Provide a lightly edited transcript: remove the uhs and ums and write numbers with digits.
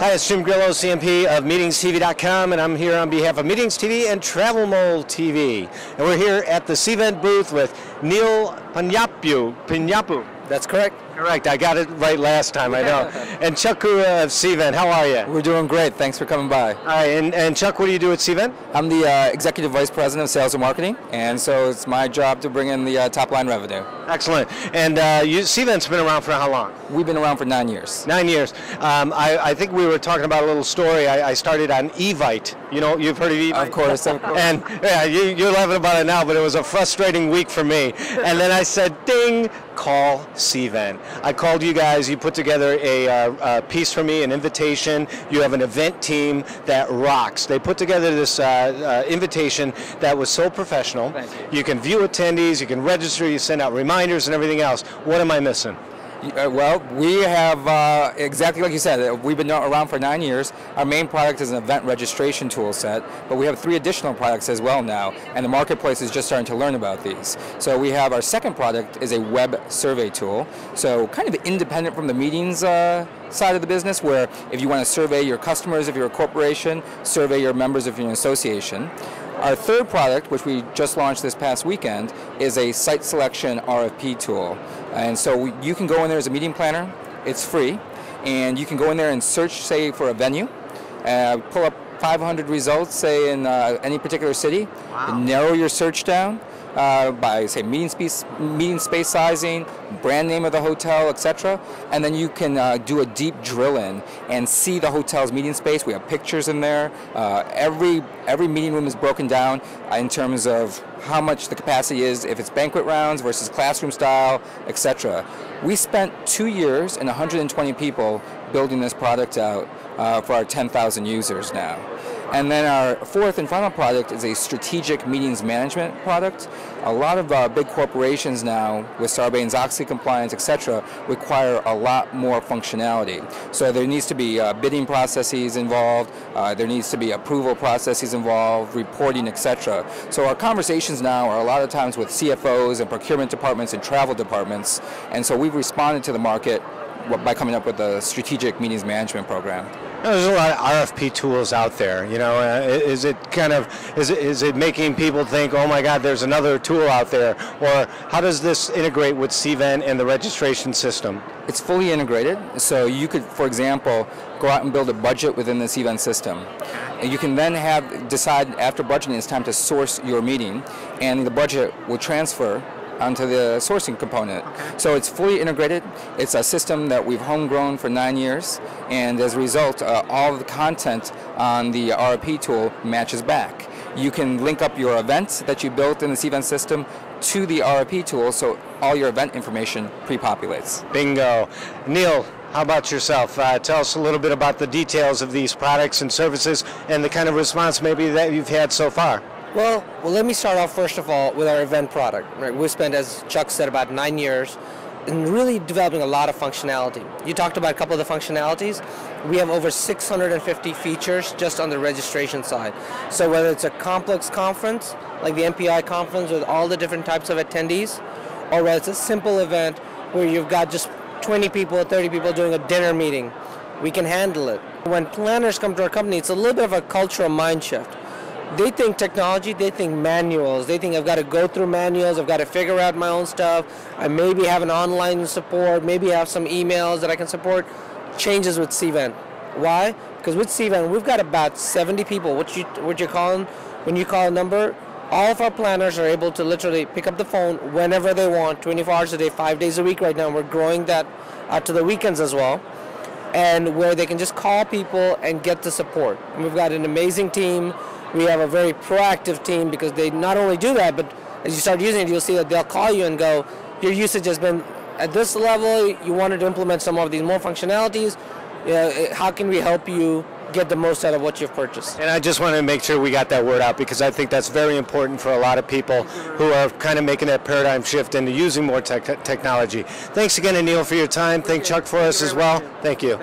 Hi, it's Jim Grillo, CMP of MeetingsTV.com, and I'm here on behalf of Meetings TV and Travel Mole TV. And we're here at the Cvent booth with Neil Pinyapu. That's correct. Correct. I got it right last time, I know. And Chuck Kura of Cvent, how are you? We're doing great. Thanks for coming by. All right, and Chuck, what do you do at Cvent? I'm the Executive Vice President of Sales and Marketing, and so it's my job to bring in the top line revenue. Excellent. And Cvent's been around for how long? We've been around for 9 years. 9 years. I think we were talking about a little story. I started on Evite. You know, you've heard of Evite? Of course, of course. And yeah, you're laughing about it now, but it was a frustrating week for me. And then I said, ding, call Cvent. I called you guys. You put together a piece for me, an invitation. You have an event team that rocks. They put together this invitation that was so professional. Thank you. You can view attendees, you can register, you send out reminders and everything else. What am I missing? Well, we have, exactly like you said, we've been around for 9 years. Our main product is an event registration tool set, but we have 3 additional products as well now, and the marketplace is just starting to learn about these. So we have our second product is a web survey tool, so kind of independent from the meetings side of the business, where if you want to survey your customers if you're a corporation, survey your members if you're an association. Our third product, which we just launched this past weekend, is a site selection RFP tool. And so you can go in there as a meeting planner, it's free, and you can go in there and search, say, for a venue, pull up 500 results, say, in any particular city, wow. Narrow your search down by, say, meeting space sizing, brand name of the hotel, etc. And then you can do a deep drill in and see the hotel's meeting space. We have pictures in there. Every meeting room is broken down in terms of how much the capacity is, if it's banquet rounds versus classroom style, etc. We spent 2 years and 120 people building this product out for our 10,000 users now. And then our fourth and final product is a strategic meetings management product. A lot of big corporations now, with Sarbanes-Oxley compliance, etc., require a lot more functionality. So there needs to be bidding processes involved, there needs to be approval processes involved, reporting, etc. So our conversations now are a lot of times with CFOs and procurement departments and travel departments, and so we've responded to the market by coming up with a strategic meetings management program. There's a lot of RFP tools out there. You know, is it making people think, oh my God, there's another tool out there, or how does this integrate with Cvent and the registration system? It's fully integrated, so you could, for example, go out and build a budget within the Cvent system. And you can then decide after budgeting it's time to source your meeting, and the budget will transfer onto the sourcing component. Okay. So it's fully integrated. It's a system that we've homegrown for 9 years, and as a result, all of the content on the RFP tool matches back. You can link up your event that you built in the Cvent system to the RFP tool, so all your event information pre-populates. Bingo. Neil, how about yourself? Tell us a little bit about the details of these products and services and the kind of response maybe that you've had so far. Well, let me start off first of all with our event product. Right? We've spent, as Chuck said, about 9 years in really developing a lot of functionality. You talked about a couple of the functionalities. We have over 650 features just on the registration side. So whether it's a complex conference, like the MPI conference with all the different types of attendees, or whether it's a simple event where you've got just 20 people or 30 people doing a dinner meeting, we can handle it. When planners come to our company, it's a little bit of a cultural mind shift. They think technology, they think manuals. They think I've got to go through manuals, I've got to figure out my own stuff. I maybe have an online support, maybe have some emails that I can support. Changes with Cvent. Why? Because with Cvent, we've got about 70 people. What you're calling, when you call a number, all of our planners are able to literally pick up the phone whenever they want, 24 hours a day, 5 days a week right now. We're growing that out to the weekends as well. And where they can just call people and get the support. And we've got an amazing team. We have a very proactive team because they not only do that, but as you start using it, you'll see that they'll call you and go, your usage has been at this level, you wanted to implement some of these more functionalities, how can we help you get the most out of what you've purchased? And I just want to make sure we got that word out, because I think that's very important for a lot of people who are kind of making that paradigm shift into using more technology. Thanks again, Neil, for your time. Thank Chuck for us as well. Thank you.